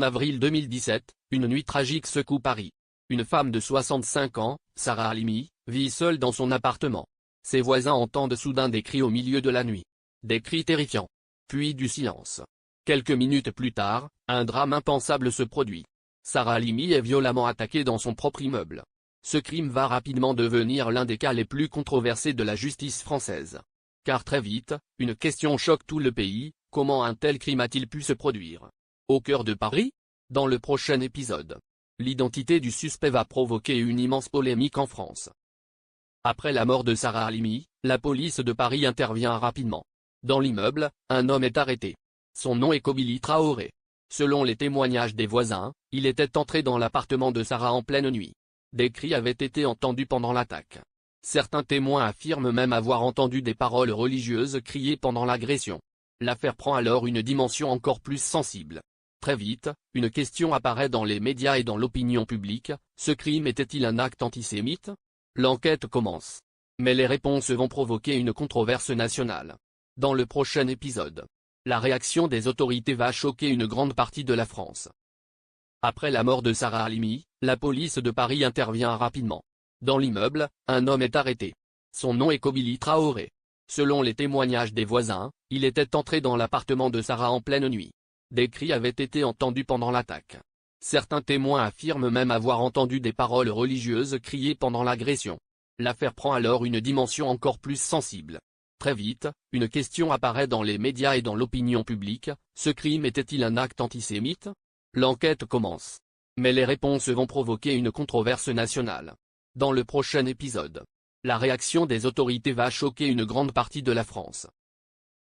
En avril 2017, une nuit tragique secoue Paris. Une femme de 65 ans, Sarah Halimi, vit seule dans son appartement. Ses voisins entendent soudain des cris au milieu de la nuit. Des cris terrifiants. Puis du silence. Quelques minutes plus tard, un drame impensable se produit. Sarah Halimi est violemment attaquée dans son propre immeuble. Ce crime va rapidement devenir l'un des cas les plus controversés de la justice française. Car très vite, une question choque tout le pays: comment un tel crime a-t-il pu se produire? Au cœur de Paris? Dans le prochain épisode, l'identité du suspect va provoquer une immense polémique en France. Après la mort de Sarah Halimi, la police de Paris intervient rapidement. Dans l'immeuble, un homme est arrêté. Son nom est Kobili Traoré. Selon les témoignages des voisins, il était entré dans l'appartement de Sarah en pleine nuit. Des cris avaient été entendus pendant l'attaque. Certains témoins affirment même avoir entendu des paroles religieuses criées pendant l'agression. L'affaire prend alors une dimension encore plus sensible. Très vite, une question apparaît dans les médias et dans l'opinion publique: ce crime était-il un acte antisémite? L'enquête commence. Mais les réponses vont provoquer une controverse nationale. Dans le prochain épisode, la réaction des autorités va choquer une grande partie de la France. Après la mort de Sarah Halimi, la police de Paris intervient rapidement. Dans l'immeuble, un homme est arrêté. Son nom est Kobili Traoré. Selon les témoignages des voisins, il était entré dans l'appartement de Sarah en pleine nuit. Des cris avaient été entendus pendant l'attaque. Certains témoins affirment même avoir entendu des paroles religieuses criées pendant l'agression. L'affaire prend alors une dimension encore plus sensible. Très vite, une question apparaît dans les médias et dans l'opinion publique: ce crime était-il un acte antisémite? L'enquête commence. Mais les réponses vont provoquer une controverse nationale. Dans le prochain épisode, la réaction des autorités va choquer une grande partie de la France.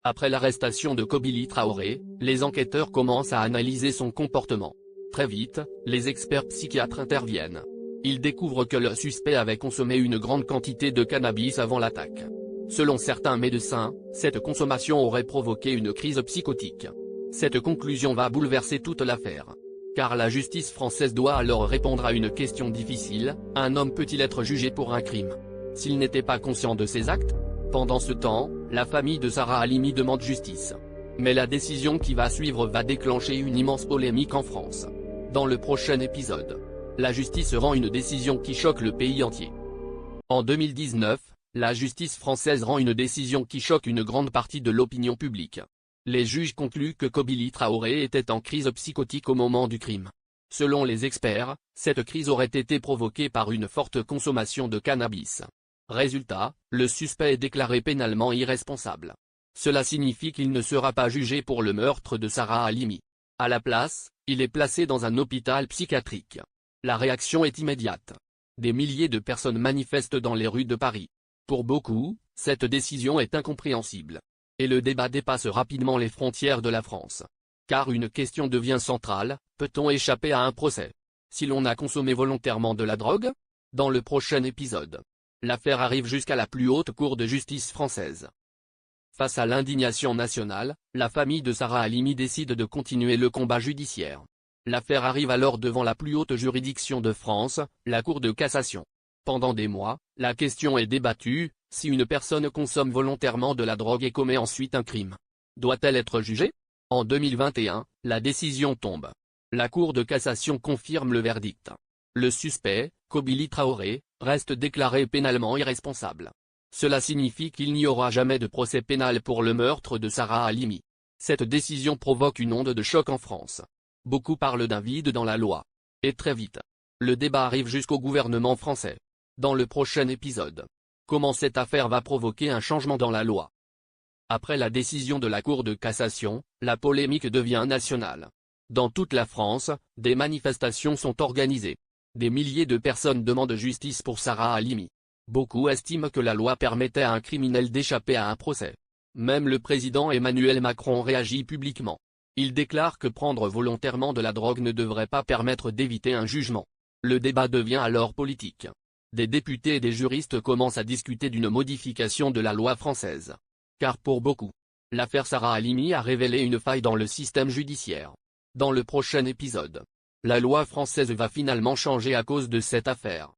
Après l'arrestation de Kobili Traoré, les enquêteurs commencent à analyser son comportement. Très vite, les experts psychiatres interviennent. Ils découvrent que le suspect avait consommé une grande quantité de cannabis avant l'attaque. Selon certains médecins, cette consommation aurait provoqué une crise psychotique. Cette conclusion va bouleverser toute l'affaire. Car la justice française doit alors répondre à une question difficile: un homme peut-il être jugé pour un crime s'il n'était pas conscient de ses actes? Pendant ce temps, la famille de Sarah Halimi demande justice. Mais la décision qui va suivre va déclencher une immense polémique en France. Dans le prochain épisode, la justice rend une décision qui choque le pays entier. En 2019, la justice française rend une décision qui choque une grande partie de l'opinion publique. Les juges concluent que Kobili Traoré était en crise psychotique au moment du crime. Selon les experts, cette crise aurait été provoquée par une forte consommation de cannabis. Résultat, le suspect est déclaré pénalement irresponsable. Cela signifie qu'il ne sera pas jugé pour le meurtre de Sarah Halimi. À la place, il est placé dans un hôpital psychiatrique. La réaction est immédiate. Des milliers de personnes manifestent dans les rues de Paris. Pour beaucoup, cette décision est incompréhensible. Et le débat dépasse rapidement les frontières de la France. Car une question devient centrale: peut-on échapper à un procès si l'on a consommé volontairement de la drogue? Dans le prochain épisode, l'affaire arrive jusqu'à la plus haute cour de justice française. Face à l'indignation nationale, la famille de Sarah Halimi décide de continuer le combat judiciaire. L'affaire arrive alors devant la plus haute juridiction de France, la Cour de cassation. Pendant des mois, la question est débattue: si une personne consomme volontairement de la drogue et commet ensuite un crime, doit-elle être jugée? En 2021, la décision tombe. La Cour de cassation confirme le verdict. Le suspect, Kobili Traoré, reste déclaré pénalement irresponsable. Cela signifie qu'il n'y aura jamais de procès pénal pour le meurtre de Sarah Halimi. Cette décision provoque une onde de choc en France. Beaucoup parlent d'un vide dans la loi. Et très vite, le débat arrive jusqu'au gouvernement français. Dans le prochain épisode, comment cette affaire va provoquer un changement dans la loi? Après la décision de la Cour de cassation, la polémique devient nationale. Dans toute la France, des manifestations sont organisées. Des milliers de personnes demandent justice pour Sarah Halimi. Beaucoup estiment que la loi permettait à un criminel d'échapper à un procès. Même le président Emmanuel Macron réagit publiquement. Il déclare que prendre volontairement de la drogue ne devrait pas permettre d'éviter un jugement. Le débat devient alors politique. Des députés et des juristes commencent à discuter d'une modification de la loi française. Car pour beaucoup, l'affaire Sarah Halimi a révélé une faille dans le système judiciaire. Dans le prochain épisode, la loi française va finalement changer à cause de cette affaire.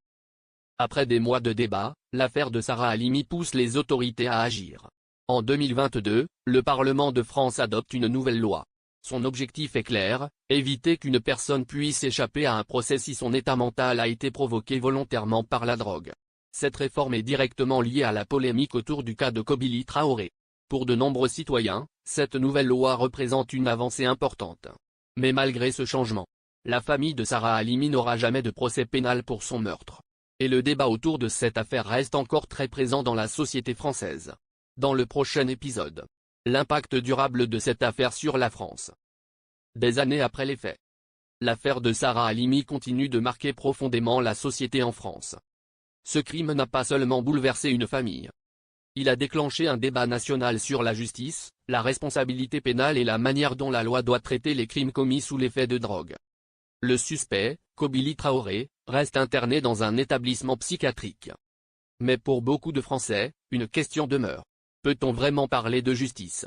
Après des mois de débat, l'affaire de Sarah Halimi pousse les autorités à agir. En 2022, le Parlement de France adopte une nouvelle loi. Son objectif est clair, éviter qu'une personne puisse échapper à un procès si son état mental a été provoqué volontairement par la drogue. Cette réforme est directement liée à la polémique autour du cas de Kobili Traoré. Pour de nombreux citoyens, cette nouvelle loi représente une avancée importante. Mais malgré ce changement, la famille de Sarah Halimi n'aura jamais de procès pénal pour son meurtre. Et le débat autour de cette affaire reste encore très présent dans la société française. Dans le prochain épisode, l'impact durable de cette affaire sur la France. Des années après les faits, l'affaire de Sarah Halimi continue de marquer profondément la société en France. Ce crime n'a pas seulement bouleversé une famille. Il a déclenché un débat national sur la justice, la responsabilité pénale et la manière dont la loi doit traiter les crimes commis sous l'effet de drogue. Le suspect, Kobili Traoré, reste interné dans un établissement psychiatrique. Mais pour beaucoup de Français, une question demeure. Peut-on vraiment parler de justice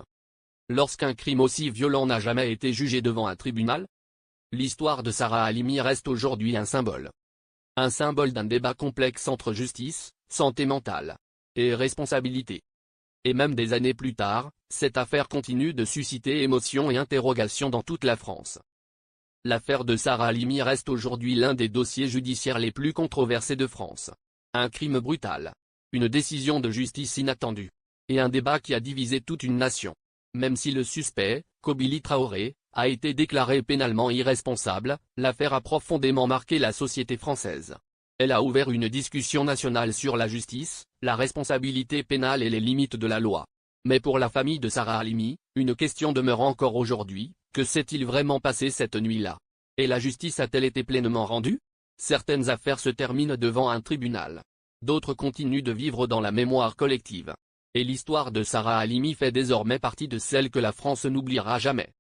lorsqu'un crime aussi violent n'a jamais été jugé devant un tribunal? L'histoire de Sarah Halimi reste aujourd'hui un symbole. Un symbole d'un débat complexe entre justice, santé mentale et responsabilité. Et même des années plus tard, cette affaire continue de susciter émotions et interrogations dans toute la France. L'affaire de Sarah Halimi reste aujourd'hui l'un des dossiers judiciaires les plus controversés de France. Un crime brutal, une décision de justice inattendue, et un débat qui a divisé toute une nation. Même si le suspect, Kobili Traoré, a été déclaré pénalement irresponsable, l'affaire a profondément marqué la société française. Elle a ouvert une discussion nationale sur la justice, la responsabilité pénale et les limites de la loi. Mais pour la famille de Sarah Halimi, une question demeure encore aujourd'hui, que s'est-il vraiment passé cette nuit-là? Et la justice a-t-elle été pleinement rendue? Certaines affaires se terminent devant un tribunal. D'autres continuent de vivre dans la mémoire collective. Et l'histoire de Sarah Halimi fait désormais partie de celle que la France n'oubliera jamais.